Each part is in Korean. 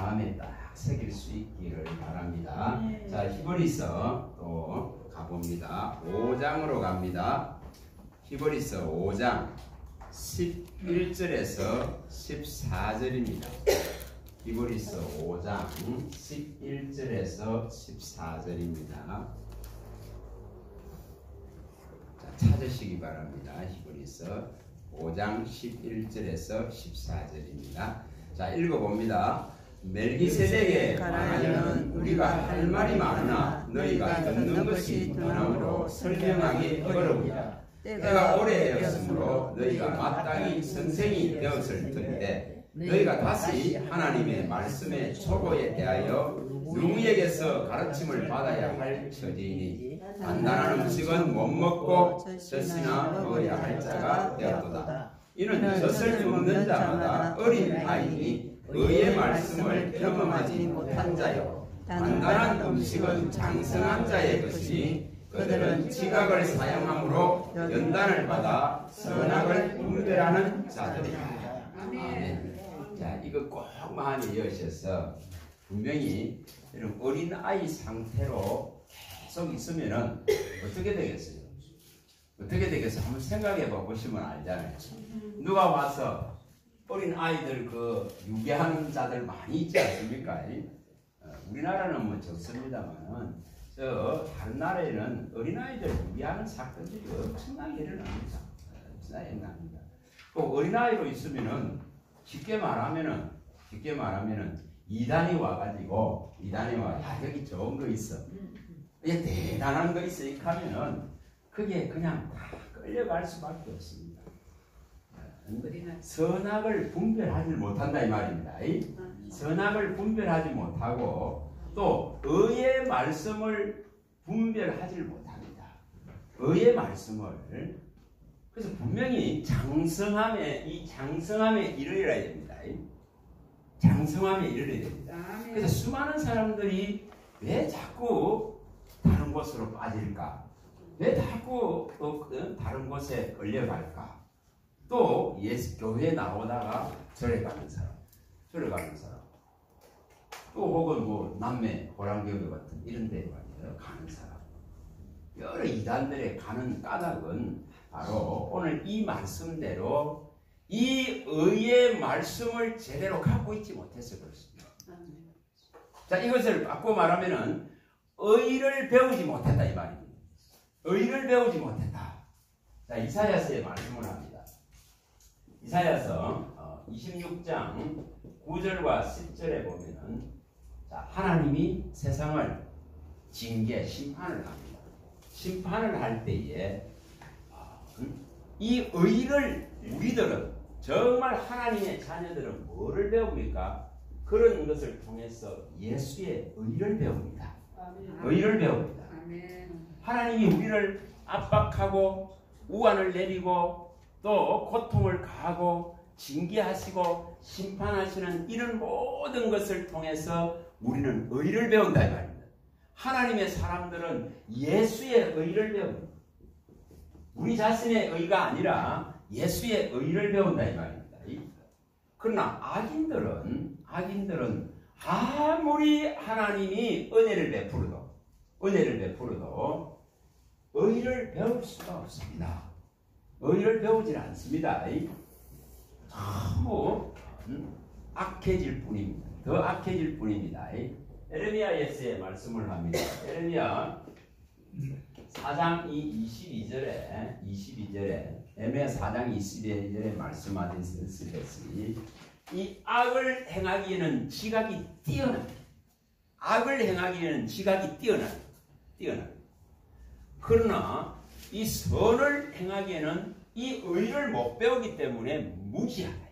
마음에 딱 새길 수 있기를 바랍니다. 자, 히브리서 또 가봅니다. 5장으로 갑니다. 히브리서 5장 11절에서 14절입니다. 히브리서 5장 11절에서 14절입니다. 자, 찾으시기 바랍니다. 히브리서 5장 11절에서 14절입니다. 자, 읽어봅니다. 멜기세덱에 관하여는 우리가 할 말이 많으나 너희가 듣는 것이 떠남으로 설명하기 어려우리라. 때가 오래되었으므로 너희가 마땅히 선생이 되었을 터인데 너희가 다시 하나님의 말씀의 초보에 대하여 누구에게서 가르침을 받아야 할 처지이니 단단한 음식은 못 먹고 젖이나 먹어야 할 자가 되었도다. 이는 젖을 먹는 자마다 어린 아이니 의의 말씀을 경험하지 못한 자요 단단한 음식은 장성한 자의 것이니 그들은 지각을 사용함으로 연단을 받아 선악을 분별하는 자들이다. 아멘. 자, 이거 꼭 마음에 여셔서 분명히 이런 어린아이 상태로 계속 있으면은 어떻게 되겠어요? 어떻게 되겠어요? 한번 생각해 보시면 알잖아요. 누가 와서 어린아이들 그 유괴하는 자들 많이 있지 않습니까? 우리나라는 뭐 적습니다만은 다른 나라에는 어린아이들 유괴하는 사건들이 엄청나게 일어납니다. 엄청나게 일어납니다. 그 어린아이로 있으면은 쉽게 말하면은 이단이 와가지고 야 여기 좋은 거 있어, 이게 대단한 거 있어 이렇게 하면은 그게 그냥 다 끌려갈 수밖에 없습니다. 선악을 분별하지 못한다 이 말입니다. 선악을 분별하지 못하고 또 의의 말씀을 분별하지 못합니다. 의의 말씀을. 그래서 분명히 장성함에 이르러야 됩니다. 장성함에 이르러야 됩니다. 그래서 수많은 사람들이 왜 자꾸 다른 곳으로 빠질까? 왜 자꾸 다른 곳에 끌려갈까? 또 교회에 나오다가 절에 가는 사람, 또 혹은 뭐 남매 호랑교회 같은 이런 데 가는 사람, 여러 이단들에 가는 까닭은 바로 오늘 이 말씀대로 이 의의 말씀을 제대로 갖고 있지 못해서 그렇습니다. 자, 이것을 바꿔 말하면은 의를 배우지 못했다 이 말입니다. 의를 배우지 못했다. 자, 이사야서의 말씀을 합니다. 이사야서 26장 9절과 10절에 보면은 자, 하나님이 세상을 심판을 합니다. 심판을 할 때에 이 의를 우리들은 정말 하나님의 자녀들은 뭐를 배웁니까? 그런 것을 통해서 예수의 의를 배웁니다. 의를 배웁니다. 하나님이 우리를 압박하고 우환을 내리고 또 고통을 가하고 징계하시고 심판하시는 이런 모든 것을 통해서 우리는 의를 배운다 이 말입니다. 하나님의 사람들은 예수의 의를 배웁니다. 우리 자신의 의가 아니라 예수의 의를 배운다 이 말입니다. 그러나 악인들은 아무리 하나님이 은혜를 베풀어도 의를 배울 수가 없습니다. 의를 배우질 않습니다. 너무 악해질 뿐입니다. 더 악해질 뿐입니다. 에레미야에서의 말씀을 합니다. 에레미야 4장 22절에 에레미야 4장 22절에 말씀하셨듯이 이 악을 행하기에는 지각이 뛰어납니다. 악을 행하기에는 지각이 뛰어납니다. 그러나 이 선을 행하기에는 이 의를 못 배우기 때문에 무지하다.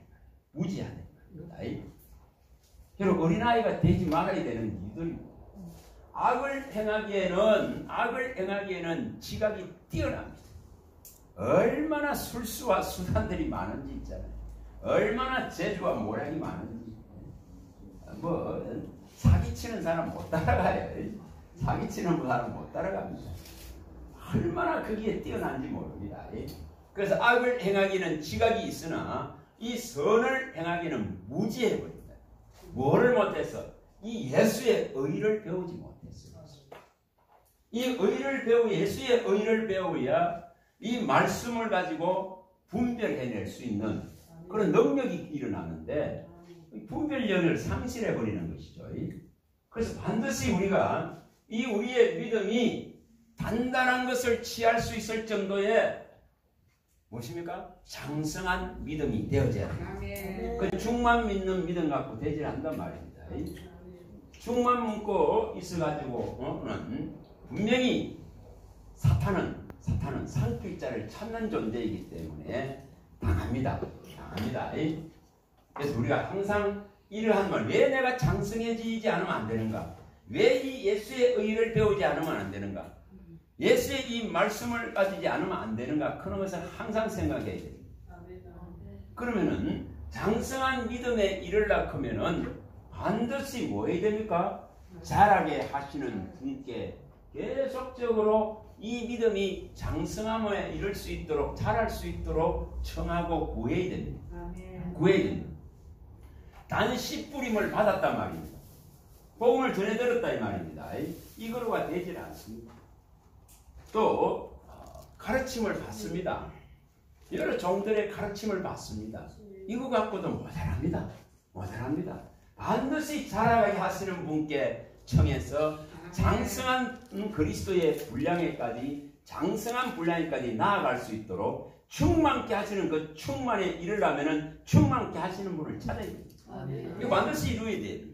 여러분, 어린아이가 되지 말아야 되는 이유들입니다. 악을 행하기에는 지각이 뛰어납니다. 얼마나 술수와 수단들이 많은지 있잖아요. 얼마나 재주와 모략이 많은지. 사기치는 사람 못 따라가요. 사기치는 사람 못 따라갑니다. 얼마나 거기에 뛰어난지 모릅니다. 그래서 악을 행하기는 지각이 있으나 이 선을 행하기는 무지해버립니다. 뭐를 못했어? 이 예수의 의를 배우지 못했어. 이 의를 예수의 의를 배워야 이 말씀을 가지고 분별해낼 수 있는 그런 능력이 일어나는데 분별력을 상실해버리는 것이죠. 그래서 반드시 우리가 이 우리의 믿음이 단단한 것을 취할 수 있을 정도의 무엇입니까? 장성한 믿음이 되어져야 돼요. 그 죽만 믿는 믿음 갖고 되질 않단 말입니다. 죽만 믿고 있어가지고는 분명히 사탄은 산길자를 찾는 존재이기 때문에 당합니다. 그래서 우리가 항상 이러한 말, 왜 내가 장성해지지 않으면 안 되는가? 왜 이 예수의 의를 배우지 않으면 안 되는가? 예수의 이 말씀을 가지지 않으면 안 되는가? 그런 것을 항상 생각해야 됩니다. 그러면은 장성한 믿음에 이르려면은 반드시 뭐 해야 됩니까? 자라게 하시는 분께 계속적으로 이 믿음이 장성함에 이를 수 있도록 자랄 수 있도록 청하고 구해야 됩니다. 구해야 됩니다. 단 씨 뿌림을 받았단 말입니다. 복음을 전해들었다 이 말입니다. 이거로가 되질 않습니다. 또 가르침을 받습니다. 여러 종들의 가르침을 받습니다. 이거 갖고도 모자랍니다. 반드시 자라게 하시는 분께 청해서 장성한 그리스도의 장성한 분량에까지 나아갈 수 있도록 충만케 하시는 그 충만에 이르려면 충만케 하시는 분을 찾아야 됩니다. 이거 반드시 이루어야 돼요.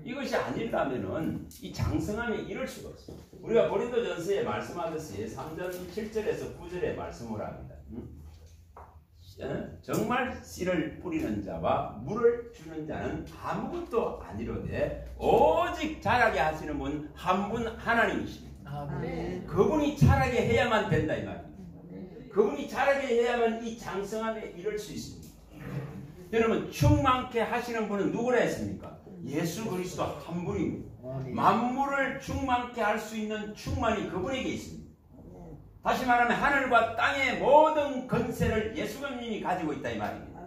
이것이 아니라면은 이 장성함에 이를 수가 없어요. 우리가 고린도전서에 말씀하듯이 3절 7절에서 9절에 말씀을 합니다. 정말 씨를 뿌리는 자와 물을 주는 자는 아무것도 아니로되 오직 자라게 하시는 분 한 분 하나님이십니다. 그분이 자라게 해야만 된다 이 말입니다. 그분이 자라게 해야만 이 장성함에 이를 수 있습니다. 여러분 충만케 하시는 분은 누구라 했습니까? 예수 그리스도 한 분입니다. 만물을 충만케 할 수 있는 충만이 그분에게 있습니다. 다시 말하면 하늘과 땅의 모든 권세를 예수님이 가지고 있다 이 말입니다.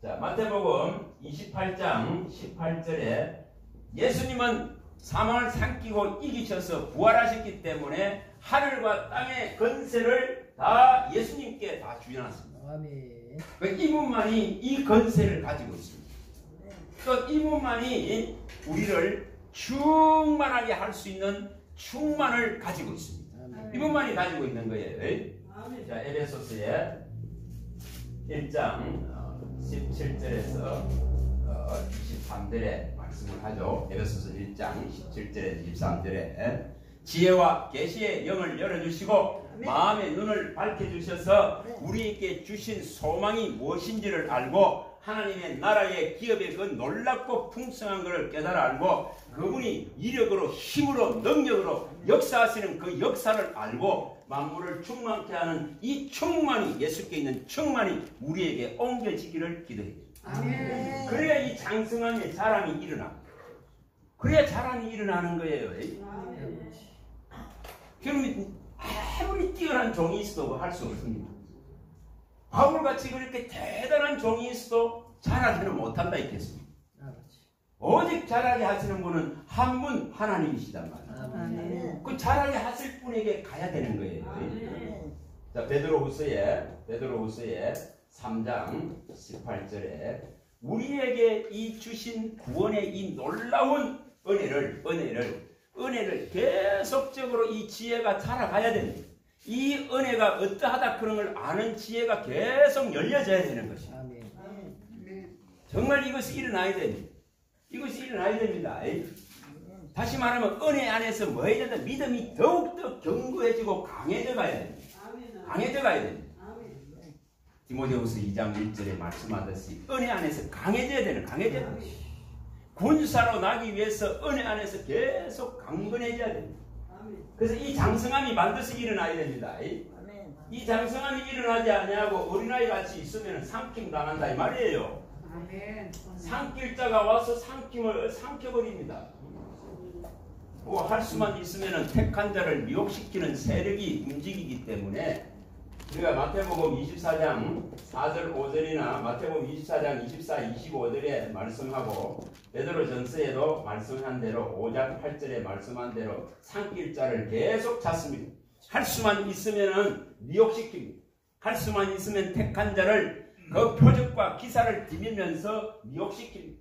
자, 마태복음 28장 18절에 예수님은 사망을 삼키고 이기셔서 부활하셨기 때문에 하늘과 땅의 권세를 다 예수님께 다 주셔놨습니다. 이분만이 이 권세를 가지고 있습니다. 또 이분만이 우리를 충만하게 할 수 있는 충만을 가지고 있습니다. 이분만이 가지고 있는 거예요. 자, 에베소서의 1장 17절에서 23절에 말씀을 하죠. 에베소서 1장 17절에서 23절에 지혜와 계시의 영을 열어주시고 마음의 눈을 밝혀주셔서 우리에게 주신 소망이 무엇인지를 알고 하나님의 나라의 기업의 그 놀랍고 풍성한 것을 깨달아 알고 그분이 이력으로 힘으로 능력으로 역사하시는 그 역사를 알고 만물을 충만케 하는 이 충만이 예수께 있는 충만이 우리에게 옮겨지기를 기도해요. 그래야 이 장성함의 자람이 일어나. 그래야 자람이 일어나는 거예요. 그러면 아무리 뛰어난 종이 있어도 할 수 없습니다. 바울같이 그렇게 대단한 종이 있어도 자라지는 못한다 했겠습니다. 오직 자라게 하시는 분은 한 분 하나님이시단 말이에요. 그 자라게 하실 분에게 가야 되는 거예요. 자, 베드로후서의 3장 18절에 우리에게 이 주신 구원의 이 놀라운 은혜를 계속적으로 이 지혜가 자라가야 됩니다. 이 은혜가 어떠하다 그런 걸 아는 지혜가 계속 열려져야 되는 것입니다. 정말 이것이 일어나야 됩니다. 다시 말하면 은혜 안에서 뭐 해야 된다? 믿음이 더욱더 견고해지고 강해져 가야 됩니다. 디모데후서 2장 1절에 말씀하듯이 은혜 안에서 강해져야 되는 군사로 나기 위해서 은혜 안에서 계속 강건해져야 됩니다. 그래서 이 장성함이 반드시 일어나야 됩니다. 이 장성함이 일어나지 않냐고 어린아이 같이 있으면 삼킴 당한다 이 말이에요. 삼킬 자가 와서 삼켜버립니다. 할 수만 있으면 택한 자를 미혹시키는 세력이 움직이기 때문에 우리가 마태복음 24장 4절 5절이나 마태복음 24장 24, 25절에 말씀하고 베드로전서에도 말씀한 대로 5장 8절에 말씀한 대로 산길자를 계속 찾습니다. 할 수만 있으면은 미혹시킵니다. 할 수만 있으면 택한 자를 그 표적과 기사를 디밀면서 미혹시킵니다.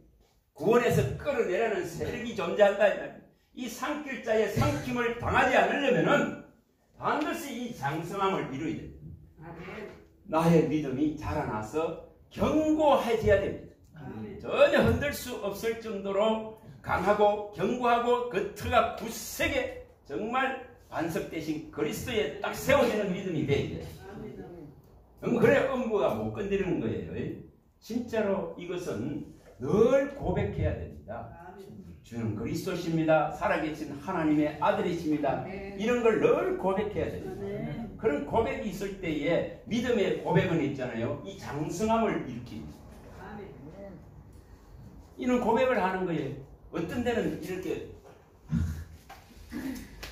구원에서 끌어내라는 세력이 존재한다. 이 산길자의 삼킴을 당하지 않으려면은 반드시 이 장성함을 이루어야 됩니다. 나의 믿음이 자라나서 견고해져야 됩니다. 전혀 흔들 수 없을 정도로 강하고 견고하고 그 터가 굳세게 정말 반석 대신 그리스도에 딱 세워지는 믿음이 돼야 돼요. 그래야 음부가 못 건드리는 거예요. 진짜로 이것은 늘 고백해야 됩니다. 주는 그리스도십니다. 살아계신 하나님의 아들이십니다. 이런 걸 늘 고백해야 됩니다. 그런 고백이 있을 때에 믿음의 고백은 있잖아요. 이 장성함을 일으킵니다. 이런 고백을 하는 거예요. 어떤 데는 이렇게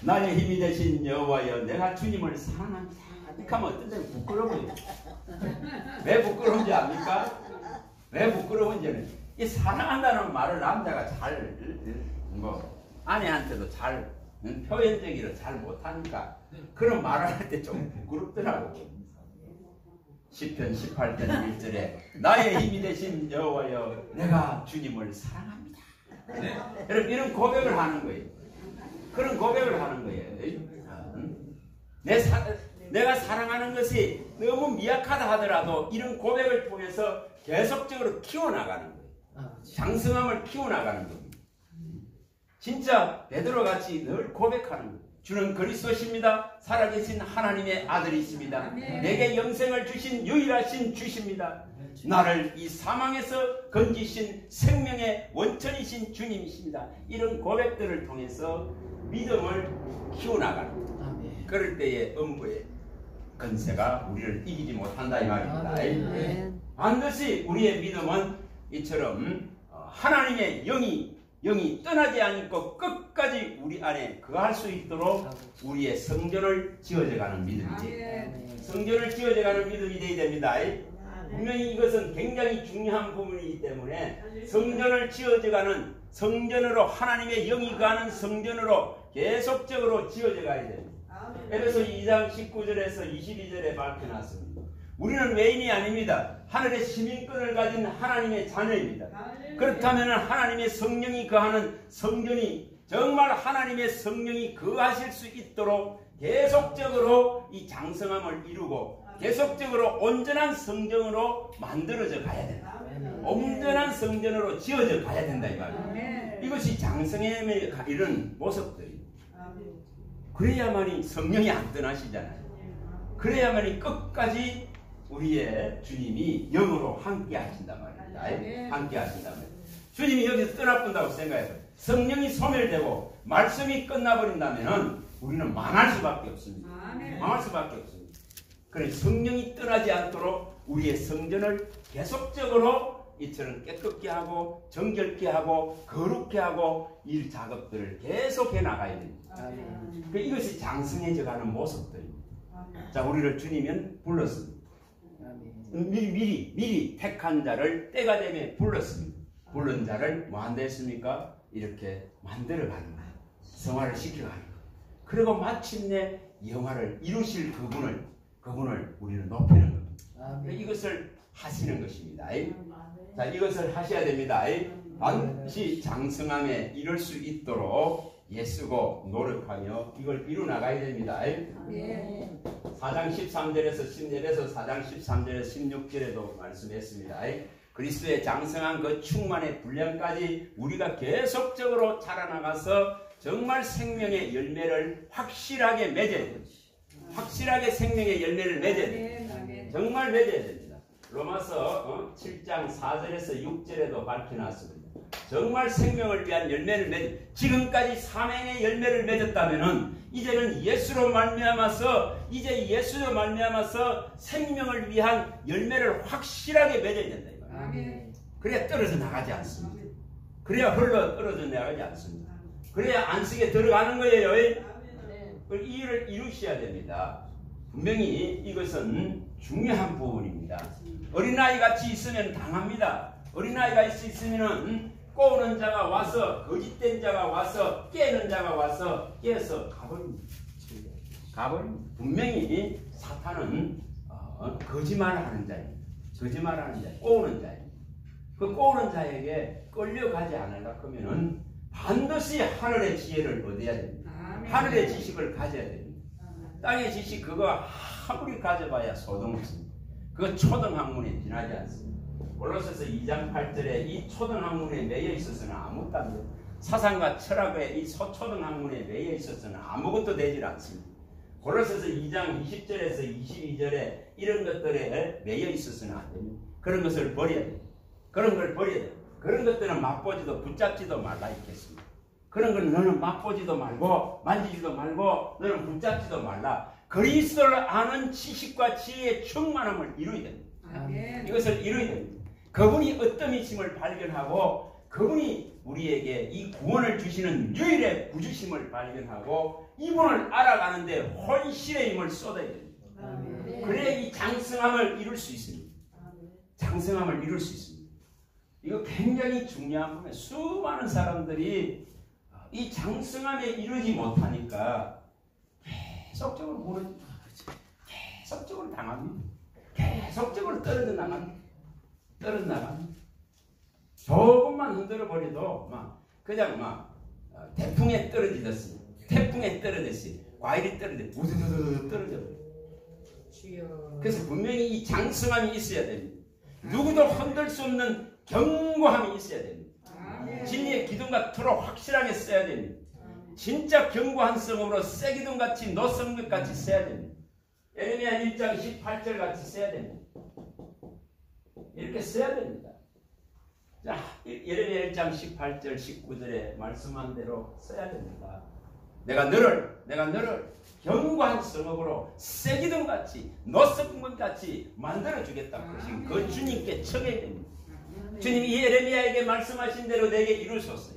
나의 힘이 되신 여호와여 내가 주님을 사랑합니다. 이렇게 하면 어떤 데는 부끄러워요. 왜 부끄러운지 압니까? 왜 부끄러운지는 이 사랑한다는 말을 남자가 잘 아내한테도 잘 표현적으로 잘 못하니까 그런 말을 할 때 좀 부끄럽더라고. 시편 18편 1절에 나의 힘이 되신 여호와여 내가 주님을 사랑합니다. 여러분 이런 고백을 하는 거예요. 그런 고백을 하는 거예요. 내가 사랑하는 것이 너무 미약하다 하더라도 이런 고백을 통해서 계속적으로 키워나가는 거예요. 장성함을 키워나가는 겁니다. 진짜 베드로같이 늘 고백하는 거예요. 주는 그리스도십니다. 살아계신 하나님의 아들이십니다. 내게 영생을 주신 유일하신 주십니다. 나를 이 사망에서 건지신 생명의 원천이신 주님이십니다. 이런 고백들을 통해서 믿음을 키워나가는 거예요. 그럴 때에 음부의 건세가 우리를 이기지 못한다 이 말입니다. 반드시 우리의 믿음은 이처럼 하나님의 영이 떠나지 않고 끝까지 우리 안에 거할 수 있도록 우리의 성전을 지어져가는 믿음이지. 성전을 지어져가는 믿음이 되어야 됩니다. 분명히 이것은 굉장히 중요한 부분이기 때문에 성전을 지어져가는 성전으로 하나님의 영이 거하는 성전으로 계속적으로 지어져가야 됩니다. 에베소 2장 19절에서 22절에 밝혀놨습니다. 우리는 외인이 아닙니다. 하늘의 시민권을 가진 하나님의 자녀입니다. 그렇다면 하나님의 성령이 거하는 성전이 정말 하나님의 성령이 거하실 수 있도록 계속적으로 이 장성함을 이루고 계속적으로 온전한 성전으로 만들어져 가야 된다. 온전한 성전으로 지어져 가야 된다 이 말이에요. 이것이 장성함의 이런 모습들입니다. 그래야만이 성령이 안 떠나시잖아요. 그래야만이 끝까지 우리의 주님이 영으로 함께 하신단 말입니다. 함께 하신단 말입니다. 주님이 여기서 떠나본다고 생각해요. 성령이 소멸되고 말씀이 끝나버린다면 우리는 망할 수밖에 없습니다. 망할 수밖에 없습니다. 그래서 성령이 떠나지 않도록 우리의 성전을 계속적으로 이처럼 깨끗게 하고 정결케 하고 거룩게 하고 이 작업들을 계속해 나가야 됩니다. 이것이 장성해져가는 모습들입니다. 자, 우리를 주님은 불렀습니다. 미리 택한 자를 때가 되면 불렀습니다. 부른 자를 뭐 한다 했습니까? 이렇게 만들어가는 거예요. 성화를 시켜가는 거예요. 그리고 마침내 영화를 이루실 그분을 우리는 높이는 겁니다. 이것을 하시는 것입니다. 자, 이것을 하셔야 됩니다. 반드시 장성함에 이룰 수 있도록 애쓰고 노력하며 이걸 이루나가야 됩니다. 4장 13절에서 에베소 4장 13절에서 16절에도 말씀했습니다. 그리스도의 장성한 그 충만의 분량까지 우리가 계속적으로 자라나가서 정말 생명의 열매를 확실하게 맺어야 됩니다. 확실하게 생명의 열매를 맺어야 됩니다. 정말 맺어야 됩니다. 로마서 7장 4절에서 6절에도 밝혀놨습니다. 정말 생명을 위한 열매를 지금까지 사명의 열매를 맺었다면은 이제는 예수로 말미암아서 생명을 위한 열매를 확실하게 맺어야 된다. 그래야 떨어져 나가지 않습니다. 그래야 흘러 떨어져 나가지 않습니다. 그래야 안식에 들어가는 거예요. 이 일을 이루셔야 됩니다. 분명히 이것은 중요한 부분입니다. 어린아이 같이 있으면 당합니다. 어린아이가 있으면 꼬우는 자가 와서, 거짓된 자가 와서, 깨는 자가 와서 깨서 가버립니다. 분명히 사탄은 거짓말하는 자입니다. 거짓말하는 자, 꼬우는 자입니다. 그 꼬우는 자에게 끌려가지 않으려고 하면은 반드시 하늘의 지혜를 얻어야 됩니다. 하늘의 지식을 가져야 됩니다. 땅의 지식 그거 아무리 가져봐야 소용없습니다. 그거 초등학문에 지나지 않습니다. 골로새서 2장 8절에 이 초등학문에 매여 있어서는 아무것도 안 돼요. 사상과 철학의 이 초등학문에 매여 있어서는 아무것도 되질 않습니다. 골로새서 2장 20절에서 22절에 이런 것들에 매여 있어서는 안 됩니다. 그런 것을 버려야 돼요. 그런 걸 버려야 돼요. 그런 것들은 맛보지도 붙잡지도 말라 있겠습니다. 그런 걸 너는 맛보지도 말고 만지지도 말고 너는 붙잡지도 말라. 그리스도를 아는 지식과 지혜의 충만함을 이루어야 됩니다. 아멘. 이것을 이루어야 됩니다. 그분이 어떤 이심을 발견하고 그분이 우리에게 이 구원을 주시는 유일의 구주심을 발견하고 이분을 알아가는데 혼신의 힘을 쏟아야 됩니다. 아멘. 그래야 이 장성함을 이룰 수 있습니다. 장성함을 이룰 수 있습니다. 이거 굉장히 중요한 부분이에요. 수많은 사람들이 이 장성함에 이르지 못하니까 계속적으로 무너집니다. 계속적으로 당합니다. 계속적으로 떨어져 나갑니다. 떨어져 나갑니다. 조금만 흔들어 버려도 그냥 태풍에 떨어지듯이 태풍에 떨어졌어요. 과일이 떨어져 우두두두 떨어져 버려요. 그래서 분명히 이 장성함이 있어야 됩니다. 누구도 흔들 수 없는 견고함이 있어야 됩니다. 진리의 기둥같도록 확실하게 써야 됩니다. 진짜 견고한 성으로 쇠기둥같이 노성벽같이 써야 됩니다. 예레미야 1장 18절 같이 써야 됩니다. 이렇게 써야 됩니다. 자, 예레미야 1장 18절 19절에 말씀한 대로 써야 됩니다. 내가 너를 견고한 성읍으로 쇠기둥같이 노성벽같이 만들어주겠다고 하신 그 주님께 청해야 됩니다. 주님이 예레미야에게 말씀하신 대로 내게 이루셨어요.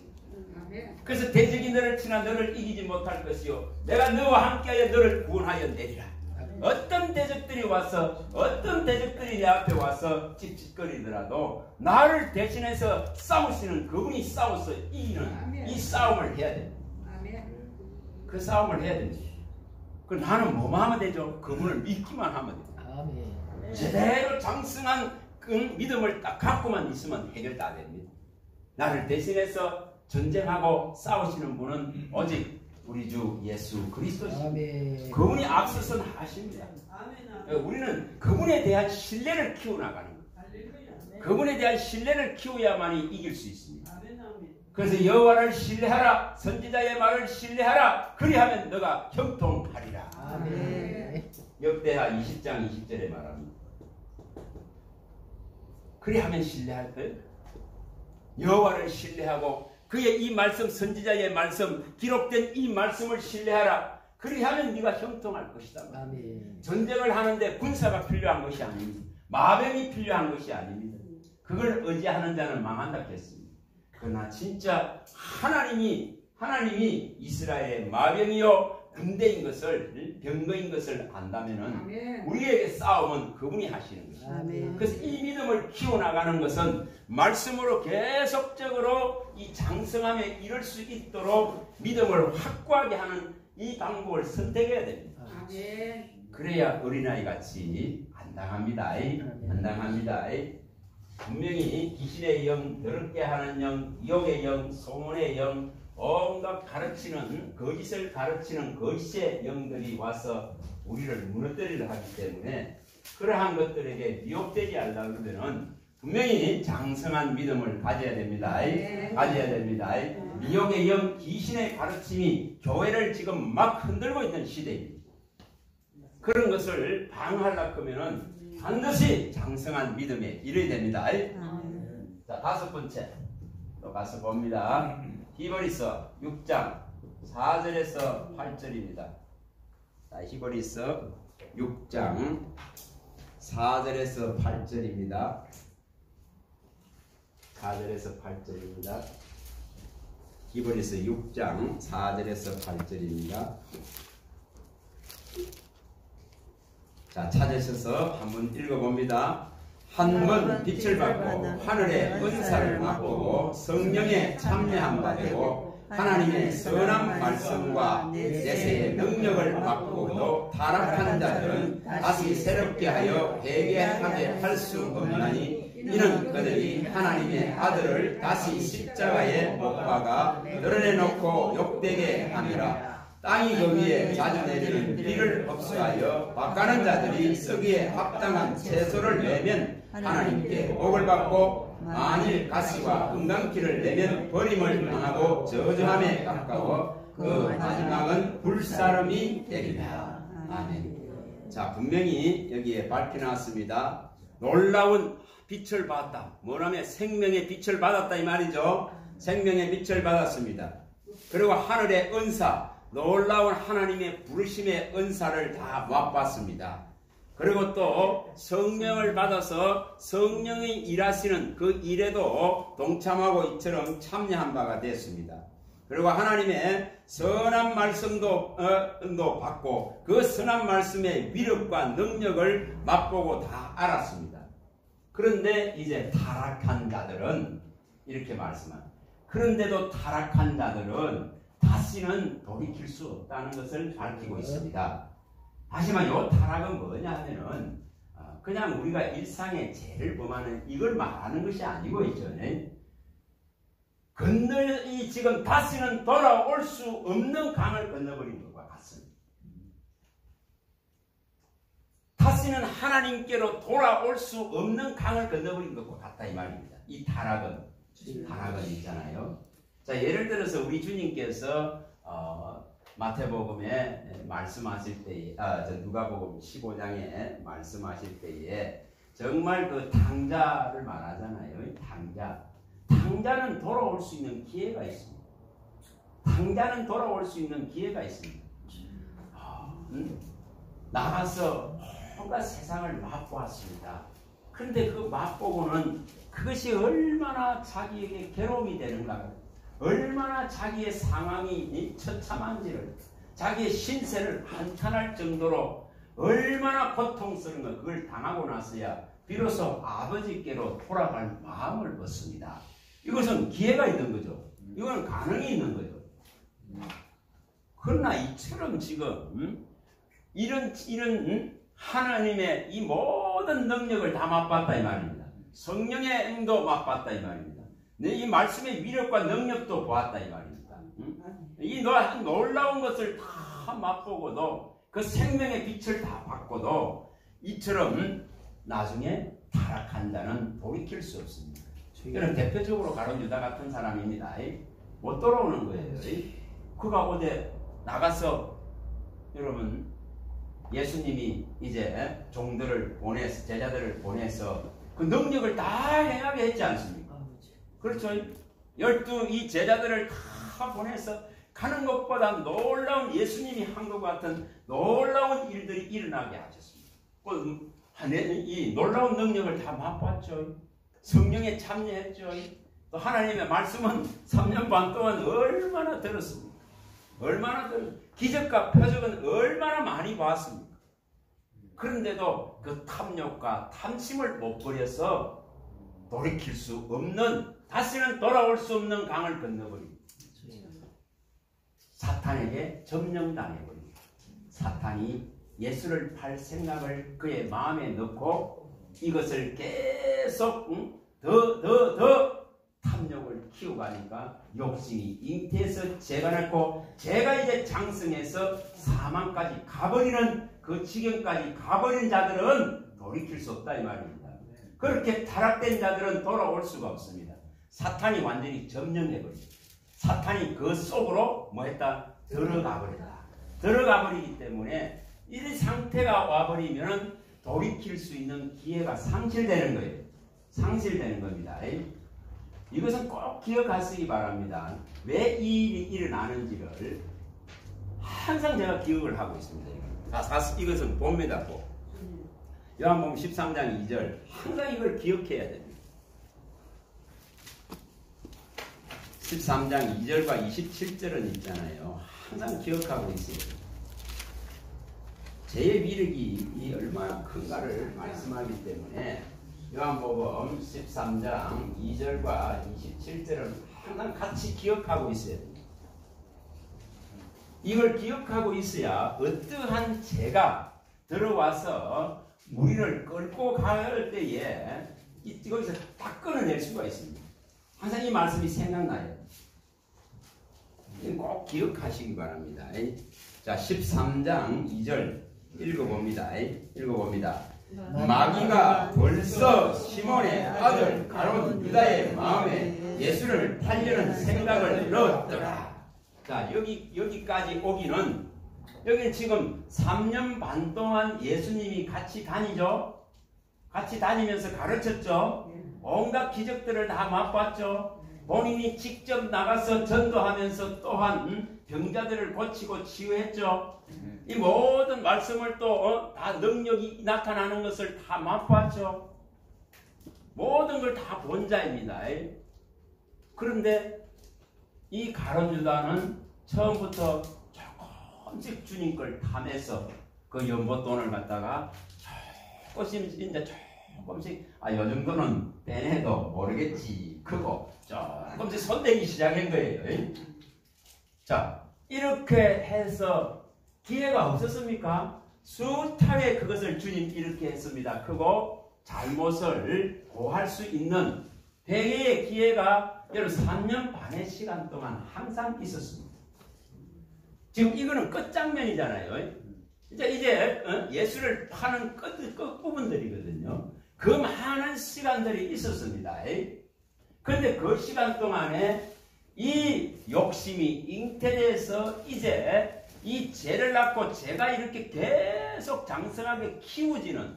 그래서 대적이 너를 치나 너를 이기지 못할 것이요 내가 너와 함께하여 너를 구원하여 내리라. 어떤 대적들이 와서 어떤 대적들이 내 앞에 와서 찝찝거리더라도 나를 대신해서 싸우시는 그분이 싸워서 이기는 이 싸움을 해야 됩니다. 그 싸움을 해야 됩니다. 그 나는 뭐만 하면 되죠? 그분을 믿기만 하면 돼요. 제대로 장성한 그 믿음을 딱 갖고만 있으면 해결 다 됩니다. 나를 대신해서 전쟁하고 싸우시는 분은 오직 우리 주 예수 그리스도십니다. 그분이 앞서서 하십니다. 우리는 그분에 대한 신뢰를 키워나가는 거예요. 그분에 대한 신뢰를 키워야만이 이길 수 있습니다. 그래서 여호와를 신뢰하라, 선지자의 말을 신뢰하라, 그리하면 너가 형통하리라. 역대하 20장 20절에 말합니다. 그리하면 신뢰할 거예요. 여호와를 신뢰하고 그의 이 말씀, 선지자의 말씀, 기록된 이 말씀을 신뢰하라. 그리하면 네가 형통할 것이다. 아멘. 전쟁을 하는데 군사가 필요한 것이 아닙니다. 마병이 필요한 것이 아닙니다. 그걸 의지하는 자는 망한다 했습니다. 그러나 진짜 하나님이 이스라엘의 마병이요 군대인 것을, 병거인 것을 안다면은 우리에게 싸움은 그분이 하시는 것입니다. 그래서 이 믿음을 키워나가는 것은 말씀으로 계속적으로 이 장성함에 이를 수 있도록 믿음을 확고하게 하는 이 방법을 선택해야 됩니다. 그래야 어린아이 같이 안 당합니다. 안 당합니다. 분명히 귀신의 영, 더럽게 하는 영, 유혹의 영, 소문의 영, 온갖 가르치는 거짓을 가르치는 거짓의 영들이 와서 우리를 무너뜨리려 하기 때문에 그러한 것들에게 미혹되지 않으려고 그러면 분명히 장성한 믿음을 가져야 됩니다. 가져야 됩니다. 미혹의 영, 귀신의 가르침이 교회를 지금 막 흔들고 있는 시대입니다. 그런 것을 방어하려고 하면 반드시 장성한 믿음에 이르야 됩니다. 자, 다섯 번째 또 가서 봅니다. 히브리서 6장 4절에서 8절입니다. 자, 히브리서 6장 4절에서 8절입니다. 4절에서 8절입니다. 히브리서 6장 4절에서 8절입니다. 자, 찾으셔서 한번 읽어봅니다. 한 번 빛을 받고 하늘의 은사를 맛보고 성령에 참여한 바 되고 하나님의 선한 말씀과 내세의 능력을 맛보고도 타락한 자들은 다시 새롭게 하여 회개하게 할 수 없나니 이는 그들이 하나님의 아들을 다시 십자가에 못 박아 드러내놓고 욕되게 함이라. 땅이 그 위에 자주 내리는 비를 흡수하여 밭가는 자들이 쓰기에 합당한 채소를 내면 하나님께 복을 받고 만일 가시와 은강키를 내면 버림을 당하고 저주함에 가까워 그 마지막은 불사름이 되리라. 아멘. 자, 분명히 여기에 밝혀놨습니다. 놀라운 빛을 받았다. 뭐라면 생명의 빛을 받았다 이 말이죠. 생명의 빛을 받았습니다. 그리고 하늘의 은사, 놀라운 하나님의 부르심의 은사를 다 맛봤습니다. 그리고 또 성령을 받아서 성령이 일하시는 그 일에도 동참하고 이처럼 참여한 바가 됐습니다. 그리고 하나님의 선한 말씀도 받고 그 선한 말씀의 위력과 능력을 맛보고 다 알았습니다. 그런데 이제 타락한 자들은 이렇게 말씀합니다. 그런데도 타락한 자들은 다시는 돌이킬 수 없다는 것을 밝히고 있습니다. 하지만 이 타락은 뭐냐 하면은 그냥 우리가 일상의 죄를 범하는 이걸 말하는 것이 아니고 있죠. 이 지금 다시는 돌아올 수 없는 강을 건너버린 것과 같습니다. 다시는 하나님께로 돌아올 수 없는 강을 건너버린 것과 같다 이 말입니다. 이 타락은 있잖아요. 자, 예를 들어서 우리 주님께서 마태복음에 말씀하실 때에 누가복음 15장에 말씀하실 때에 정말 그 탕자를 말하잖아요. 탕자는 돌아올 수 있는 기회가 있습니다. 탕자는 돌아올 수 있는 기회가 있습니다. 나가서 뭔가 세상을 맛보았습니다. 그런데 그 맛보고는 그것이 얼마나 자기에게 괴로움이 되는가, 얼마나 자기의 상황이 처참한지를, 자기의 신세를 한탄할 정도로 얼마나 고통스러운 걸 그걸 당하고 나서야 비로소 아버지께로 돌아갈 마음을 얻습니다. 이것은 기회가 있는 거죠. 이건 가능이 있는 거죠. 그러나 이처럼 지금 이런 하나님의 이 모든 능력을 다 맛봤다 이 말입니다. 성령의 행도 맛봤다 이 말입니다. 이 말씀의 위력과 능력도 보았다 이 말입니다. 이 놀라운 것을 다 맛보고도 그 생명의 빛을 다 받고도 이처럼 나중에 타락한 자는 돌이킬 수 없습니다. 이는 대표적으로 가룟 유다 같은 사람입니다. 못 돌아오는 거예요. 그가 어디 나가서 여러분 예수님이 이제 종들을 보내서 제자들을 보내서 그 능력을 다 행하게 했지 않습니까? 그렇죠. 12 제자들을 다 보내서 가는 것보다 놀라운 예수님이 한 것 같은 놀라운 일들이 일어나게 하셨습니다. 이 놀라운 능력을 다 맛봤죠. 성령에 참여했죠. 또 하나님의 말씀은 3년 반 동안 얼마나 들었습니까? 기적과 표적은 얼마나 많이 봤습니까? 그런데도 그 탐욕과 탐심을 못 버려서 돌이킬 수 없는, 다시는 돌아올 수 없는 강을 건너버립니다. 사탄에게 점령당해버립니다. 사탄이 예수를 팔 생각을 그의 마음에 넣고 이것을 계속 더 탐욕을 키워가니까 욕심이 잉태해서 죄가 낳고 죄가 이제 장성해서 사망까지 가버리는 그 지경까지 가버린 자들은 돌이킬 수 없다 이 말입니다. 그렇게 타락된 자들은 돌아올 수가 없습니다. 사탄이 완전히 점령해버립니다. 사탄이 그 속으로 뭐했다? 들어가버린다. 들어가버리기 때문에 이 상태가 와버리면 돌이킬 수 있는 기회가 상실되는 거예요. 상실되는 겁니다. 이것은 꼭 기억하시기 바랍니다. 왜 이 일이 일어나는지를 항상 제가 기억을 하고 있습니다. 이것은 봅니다. 요한복음 13장 2절 항상 이걸 기억해야 됩니다. 13장 2절과 27절은 있잖아요. 항상 기억하고 있어요. 죄의 위력이 얼마나 큰가를 말씀하기 때문에 요한복음 13장 2절과 27절은 항상 같이 기억하고 있어야 됩니다. 이걸 기억하고 있어야 어떠한 죄가 들어와서 우리를 끌고 갈 때에 거기서 딱 끊어낼 수가 있습니다. 항상 이 말씀이 생각나요. 꼭 기억하시기 바랍니다. 자, 13장 2절 읽어봅니다. 마귀가 벌써 시몬의 아들 가룟 유다의 마음에 예수를 팔려는 생각을 넣었더라. 자, 여기까지 오기는, 여기는 지금 3년 반 동안 예수님이 같이 다니죠. 같이 다니면서 가르쳤죠. 온갖 기적들을 다 맛봤죠. 본인이 직접 나가서 전도하면서 또한 병자들을 고치고 치유했죠. 이 모든 말씀을 또 다 능력이 나타나는 것을 다 맛봤죠. 모든 걸 다 본 자입니다. 그런데 이 가룟 유다는 처음부터 조금씩 주님 걸 탐해서 그 연못돈을 갖다가 조금씩 이제 조금씩 요 정도는 빼내도 모르겠지 크고 조금씩 손대기 시작한 거예요. 자, 이렇게 해서 기회가 없었습니까? 숱하게 그것을 주님 이렇게 했습니다. 크고 잘못을 고할 수 있는 회개의 기회가 여러분 3년 반의 시간 동안 항상 있었습니다. 지금 이거는 끝장면이잖아요. 이제 예수를 파는 끝부분들이거든요. 그 많은 시간들이 있었습니다. 그런데 그 시간 동안에 이 욕심이 잉태돼서 이제 이 죄를 낳고 죄가 이렇게 계속 장성하게 키워지는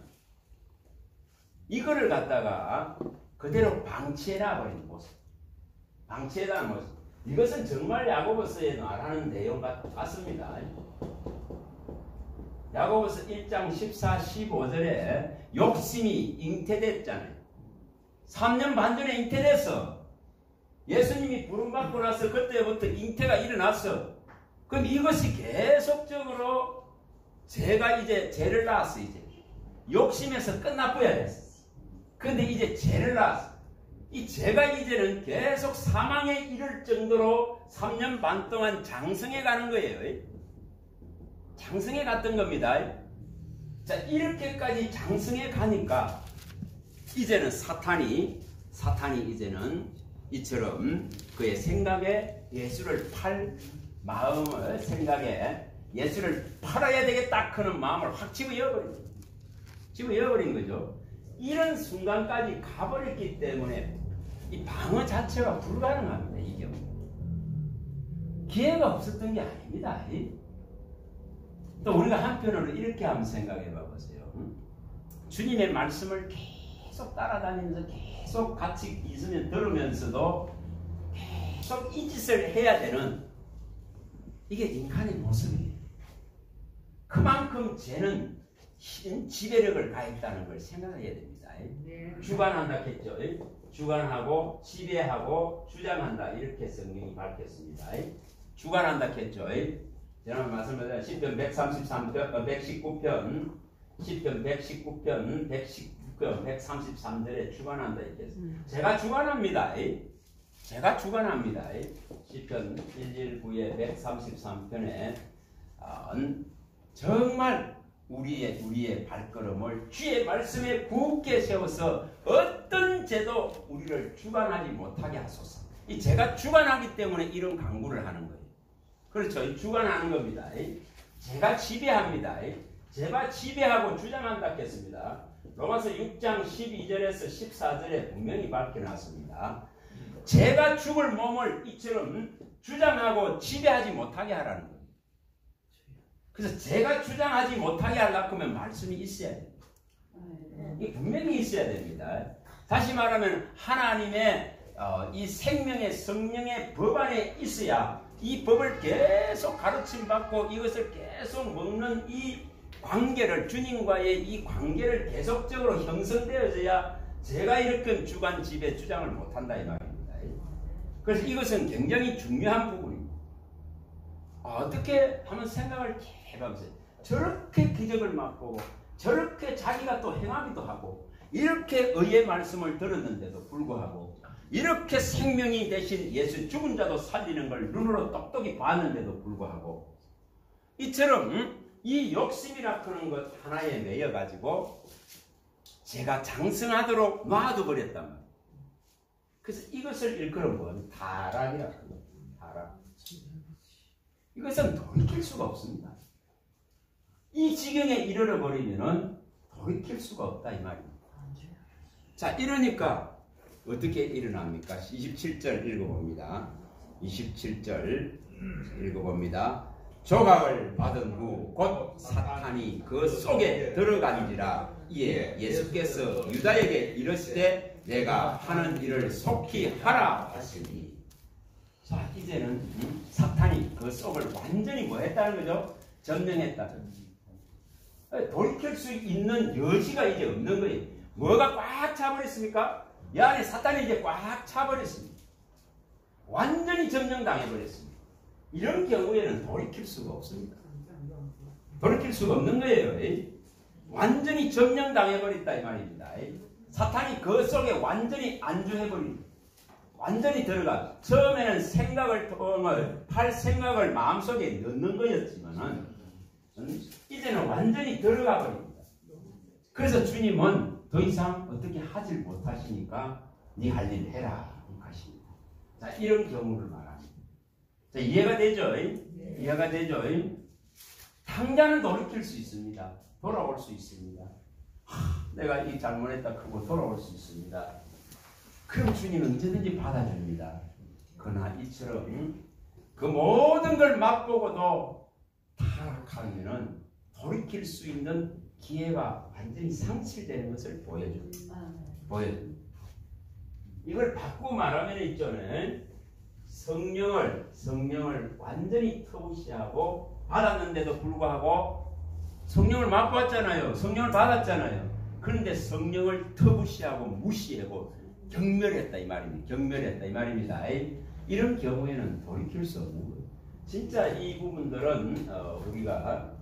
이거를 갖다가 그대로 방치해놔버린 모습. 방치해놔 모습. 이것은 정말 야고보서에 말하는 내용 같습니다. 야고보서 1장 14, 15절에 욕심이 잉태됐잖아요. 3년 반 전에 잉태됐어. 예수님이 부름받고 나서 그때부터 잉태가 일어났어. 그럼 이것이 계속적으로 죄가 이제 죄를 낳았어. 이제 욕심에서 끝나버려야 됐어. 그런데 이제 죄를 낳았어. 이 죄가 이제는 계속 사망에 이를 정도로 3년 반 동안 장성해 가는 거예요. 장성해 갔던 겁니다. 자, 이렇게까지 장성해 가니까 이제는 사탄이 이제는 이처럼 그의 생각에 예수를 팔 마음을 생각에 예수를 팔아야 되겠다 하는 마음을 확 집어넣어버린 거죠. 이런 순간까지 가버렸기 때문에 이 방어 자체가 불가능합니다. 이 경우 기회가 없었던 게 아닙니다. 또 우리가 한편으로 이렇게 한번 생각해 봐보세요. 주님의 말씀을 계속 따라다니면서 계속 같이 있으면 들으면서도 계속 이 짓을 해야 되는 이게 인간의 모습이에요. 그만큼 죄는 지배력을 가했다는 걸 생각해야 됩니다. 주관한다 했죠. 주관하고 지배하고 주장한다 이렇게 성경이 밝혔습니다. 주관한다 했죠. 지난번 말씀드린 시편 119편 133절에 주관한다 이렇게 했어요. 제가 주관합니다. 제가 주관합니다. 시편 119의 133편에 정말 우리의 발걸음을 주의 말씀에 굳게 세워서 어떤 죄도 우리를 주관하지 못하게 하소서. 이 제가 주관하기 때문에 이런 강구를 하는 거예요. 그렇죠. 주관하는 겁니다. 제가 지배합니다. 제가 지배하고 주장한다 했습니다. 로마서 6장 12절에서 14절에 분명히 밝혀놨습니다. 제가 죽을 몸을 이처럼 주장하고 지배하지 못하게 하라는 거예요. 그래서 제가 주장하지 못하게 하려고 하면 말씀이 있어야 됩니다. 이게 분명히 있어야 됩니다. 다시 말하면 하나님의 이 생명의 성령의 법 안에 있어야 이 법을 계속 가르침받고 이것을 계속 먹는 이 관계를 주님과의 이 관계를 계속적으로 형성되어져야 제가 이렇게 주관 지배 주장을 못한다 이 말입니다. 그래서 이것은 굉장히 중요한 부분입니다. 어떻게 한번 생각을 해보세요. 저렇게 기적을 맛보고 저렇게 자기가 또 행하기도 하고 이렇게 의의 말씀을 들었는데도 불구하고 이렇게 생명이 되신 예수 죽은 자도 살리는 걸 눈으로 똑똑히 봤는데도 불구하고 이처럼 이 욕심이라 하는 것 하나에 매여가지고 제가 장성하도록 놔둬버렸단 말이에요. 그래서 이것을 일컬은 뭐냐면 타락이라 하는 거예요. 타락. 이것은 돌이킬 수가 없습니다. 이 지경에 이르러버리면 돌이킬 수가 없다 이 말입니다. 자, 이러니까 어떻게 일어납니까? 27절 읽어봅니다. 27절 읽어봅니다. 조각을 받은 후 곧 사탄이 그 속에 들어간지라. 이에 예수께서 유다에게 이르시되 내가 하는 일을 속히 하라 하시니. 자, 이제는 사탄이 그 속을 완전히 뭐 했다는 거죠? 점령했다는 거죠. 돌이킬 수 있는 여지가 이제 없는 거예요. 뭐가 꽉 차버렸습니까? 이 안에 사탄이 이제 꽉 차버렸습니다. 완전히 점령당해버렸습니다. 이런 경우에는 돌이킬 수가 없습니다. 돌이킬 수가 없는 거예요. 완전히 점령당해버렸다 이 말입니다. 사탄이 그 속에 완전히 안주해버립니다. 완전히 들어가. 처음에는 생각을 할 생각을 마음속에 넣는 거였지만은 이제는 완전히 들어가 버립니다. 그래서 주님은 더 이상 어떻게 하질 못하시니까 네 할 일 해라 하십니다. 자, 이런 경우를 말합니다. 자, 이해가 되죠? 네. 이해가 되죠? 당장은 돌이킬 수 있습니다. 돌아올 수 있습니다. 내가 이 잘못했다 하고 돌아올 수 있습니다. 그럼 주님은 언제든지 받아줍니다. 그러나 이처럼 그 모든 걸 맛보고도 타락하면 돌이킬 수 있는 기회가 완전히 상실되는 것을 보여줍니다. 이걸 바꾸고 말하면 있잖아요. 성령을 완전히 터부시하고 받았는데도 불구하고 성령을 맛보았잖아요. 성령을 받았잖아요. 그런데 성령을 터부시하고 무시하고 경멸했다 이 말입니다. 경멸했다 이 말입니다. 이런 경우에는 돌이킬 수 없는 거예요. 진짜 이 부분들은 우리가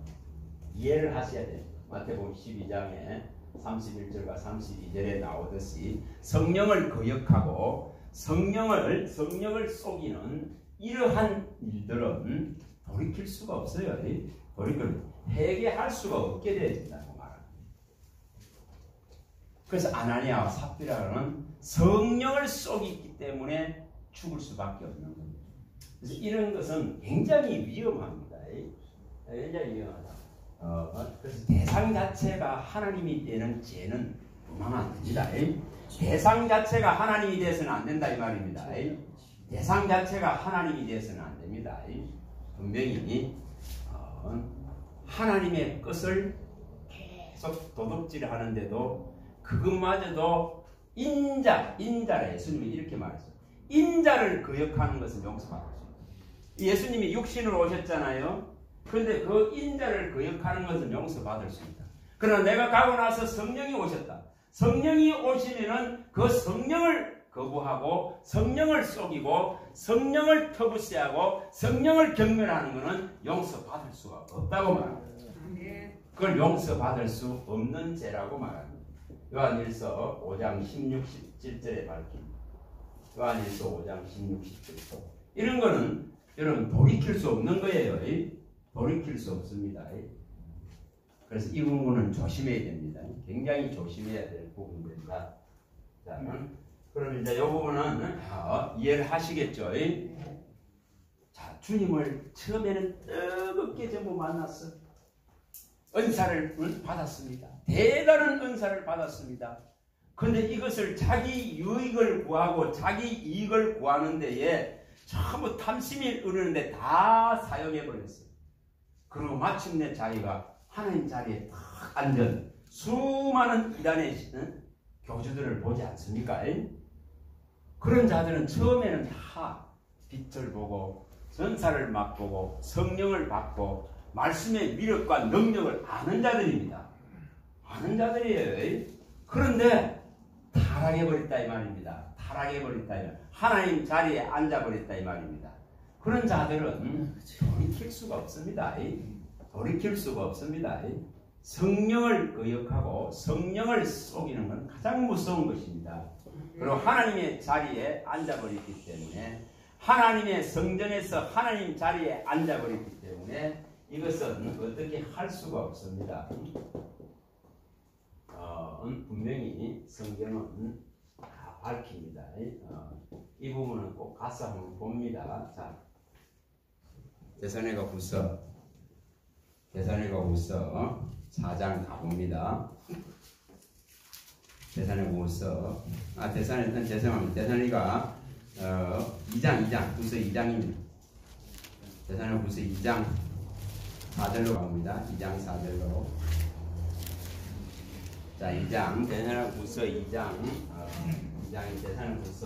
이해를 하셔야 돼요. 마태복음 12장에 31절과 32절에 나오듯이 성령을 거역하고 성령을 속이는 이러한 일들은 돌이킬 수가 없어요. 돌이킬 회개할 수가 없게 되어진다고 말합니다. 그래서 아나니아와 삽비라는 성령을 속이기 때문에 죽을 수밖에 없는 겁니다. 그래서 이런 것은 굉장히 위험합니다. 굉장히 위험하다. 그래서 대상 자체가 하나님이 되는 죄는 범하면 안 됩니다. 대상 자체가 하나님이 되어서는 안 된다 이 말입니다. 대상 자체가 하나님이 되어서는 안 됩니다. 분명히 하나님의 것을 계속 도둑질 하는데도 그것마저도 인자라 예수님이 이렇게 말했어요. 인자를 거역하는 것은 용서받을 수 있다. 예수님이 육신으로 오셨잖아요. 그런데 그 인자를 거역하는 것은 용서받을 수 있다. 그러나 내가 가고 나서 성령이 오셨다. 성령이 오시면은 그 성령을 거부하고 성령을 속이고 성령을 터부시하고 성령을 경멸하는 것은 용서받을 수가 없다고 말합니다. 그걸 용서받을 수 없는 죄라고 말합니다. 요한일서 5장 16, 17절에 밝힙니다. 요한일서 5장 16, 17절. 이런 거는 여러분 돌이킬 수 없는 거예요. 돌이킬 수 없습니다. 그래서 이 부분은 조심해야 됩니다. 굉장히 조심해야 될 부분입니다. 자, 그럼 이제 이 부분은 이해를 하시겠죠? 자, 주님을 처음에는 뜨겁게 전부 만났어. 은사를 받았습니다. 대단한 은사를 받았습니다. 그런데 이것을 자기 유익을 구하고 자기 이익을 구하는 데에 전부 탐심이 흐르는데 다 사용해버렸어요. 그리고 마침내 자기가 하나님 자리에 딱 앉은 수많은 이단의 교주들을 보지 않습니까? 그런 자들은 처음에는 다 빛을 보고 전사를 맛보고 성령을 받고 말씀의 위력과 능력을 아는 자들입니다. 아는 자들이에요. 그런데 타락해버렸다 이 말입니다. 타락해버렸다 이 말. 하나님 자리에 앉아버렸다 이 말입니다. 그런 자들은 돌이킬 수가 없습니다. 돌이킬 수가 없습니다. 성령을 거역하고 성령을 속이는 건 가장 무서운 것입니다. 그리고 하나님의 자리에 앉아버렸기 때문에, 하나님의 성전에서 하나님 자리에 앉아버렸기 때문에 이것은 어떻게 할 수가 없습니다. 분명히 성경은 다 밝힙니다. 이 부분은 꼭 가서 한번 봅니다. 자, 데살로니가후서 4장 가봅니다. 데살로니가후서 데살로니가 2장 후서 2장입니다. 데살로니가후서 2장 4절로 가봅니다. 2장 4절로. 자, 2장 데살로니가후서 2장 데살로니가후서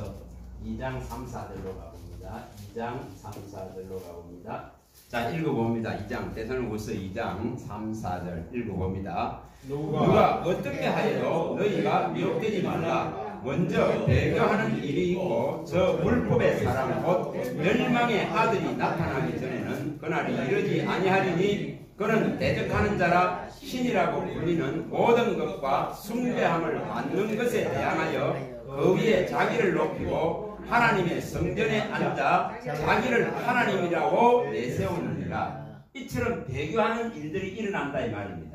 2장 3, 4절로 가봅니다. 2장 3, 4절로 가봅니다. 자, 읽어봅니다. 2장 데살로니가후서 2장 3, 4절 읽어봅니다. 누가 어떻게 하여도 너희가 미혹되지 말라. 먼저 배교하는 일이 있고 저 불법의 사람 곧 멸망의 아들이 나타나기 전에는 그날이 이르지 아니하리니 그는 대적하는 자라 신이라고 불리는 모든 것과 숭배함을 받는 것에 대항하여 그 위에 자기를 높이고 하나님의 성전에 앉아 자기를 하나님이라고 내세우느니라. 이처럼 배교하는 일들이 일어난다 이 말입니다.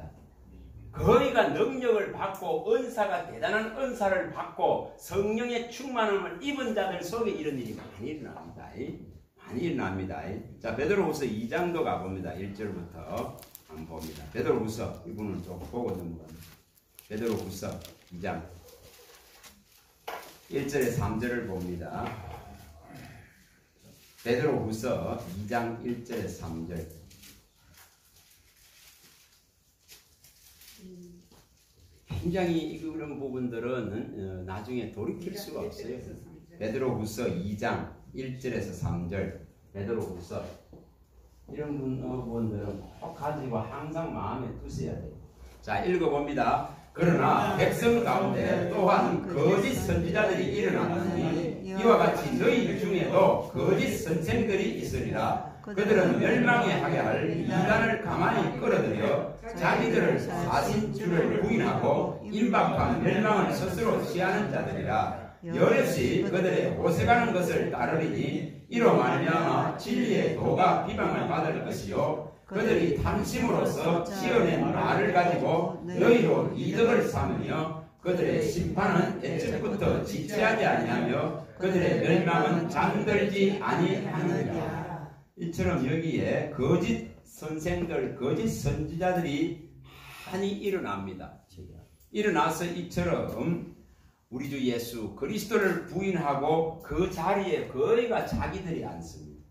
거의가 능력을 받고 은사가 대단한 은사를 받고 성령의 충만함을 입은 자들 속에 이런 일이 많이 일어납니다. 많이 일어납니다. 자, 베드로후서 2장도 가봅니다. 1절부터 한번 봅니다. 베드로후서, 이분은 좀 보고 넘어갑니다. 베드로후서 2장 1절에 3절을 봅니다. 베드로후서 2장 1절에 3절. 굉장히 이런 부분들은 나중에 돌이킬 수가 없어요. 베드로후서 2장 1절에서 3절. 베드로후서 이런 부분들은 꼭 가지고 항상 마음에 두셔야 돼요. 자, 읽어봅니다. 그러나 백성 가운데 또한 거짓 선지자들이 일어났으니 이와 같이 너희 중에도 거짓 선생들이 있으리라. 그들은 멸망에 하게 할 이단을 가만히 끌어들여 자기들을 사신주를 부인하고 임박한 멸망을 스스로 취하는 자들이라. 여럿이 그들의 오세가는 것을 따르리니 이로 말미암아 진리의 도가 비방을 받을 것이요 그들이 탐심으로써 지어낸 말을 가지고 너희로 이득을 삼으며 그들의 심판은 애초부터 지체하지 아니하며 그들의 멸망은 잠들지 아니하느니라. 이처럼 여기에 거짓 선생들, 거짓 선지자들이 많이 일어납니다. 일어나서 이처럼 우리 주 예수 그리스도를 부인하고 그 자리에 거의가 자기들이 앉습니다.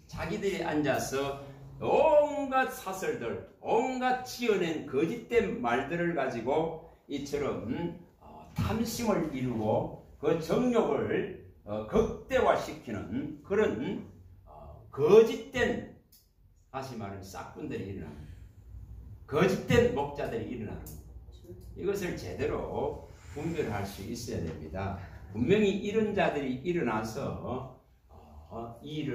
자기들이 앉아서 온갖 사설들, 온갖 지어낸 거짓된 말들을 가지고 이처럼 탐심을 이루고 그 정욕을 극대화시키는 그런 거짓된, 다시 말하면 싹분들이 일어납니다. 거짓된 목자들이 일어납니다. 이것을 제대로 분별할 수 있어야 됩니다. 분명히 이런 자들이 일어나서 이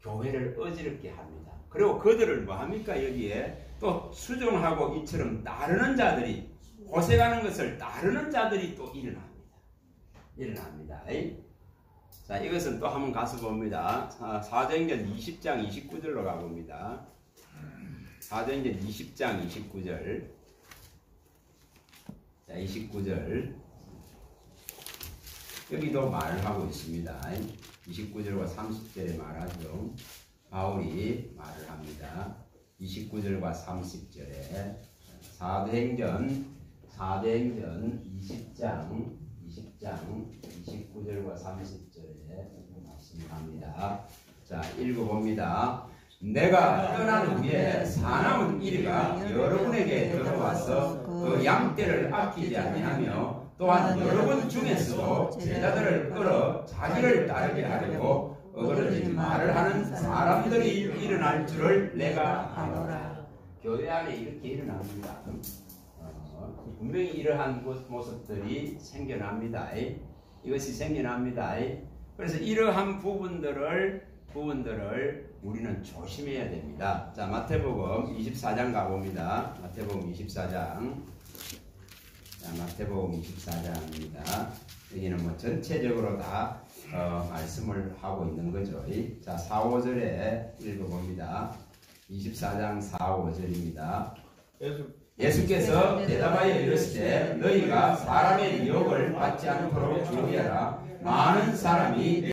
교회를 어지럽게 합니다. 그리고 그들을 뭐합니까? 여기에 또 수종하고 이처럼 따르는 자들이, 고생하는 것을 따르는 자들이 또 일어납니다. 자, 이것은 또 한번 가서 봅니다. 사도행전 20장 29절로 가봅니다. 사도행전 20장 29절. 자, 29절. 여기도 말을 하고 있습니다. 29절과 30절에 말하죠. 바울이 말을 합니다. 29절과 30절에 사도행전 20장 29절과 30절에 말씀합니다. 자, 읽어봅니다. 내가 떠난 후에 사나운 이리가 여러분에게 들어와서 그 양떼를 아끼지 아니하며 또한 여러분 중에서도 제자들을 끌어 자기를 따르게 하려고 어그러진 말을 하는 사람들이 일어날 줄을 내가 아노라. 교회 안에 이렇게 일어납니다. 분명히 이러한 모습들이 생겨납니다. 이것이 생겨납니다. 그래서 이러한 부분들을 부분들을 우리는 조심해야 됩니다. 자, 마태복음 24장 가봅니다. 마태복음 24장. 자, 마태복음 24장입니다. 여기는 뭐 전체적으로 다 말씀을 하고 있는 거죠. 자, 4, 5절에 읽어봅니다. 24장 4, 5절입니다. 예수께서 대답하여 이르시되 너희가 사람의 미혹을 받지 않도록 주의하라. 많은 사람이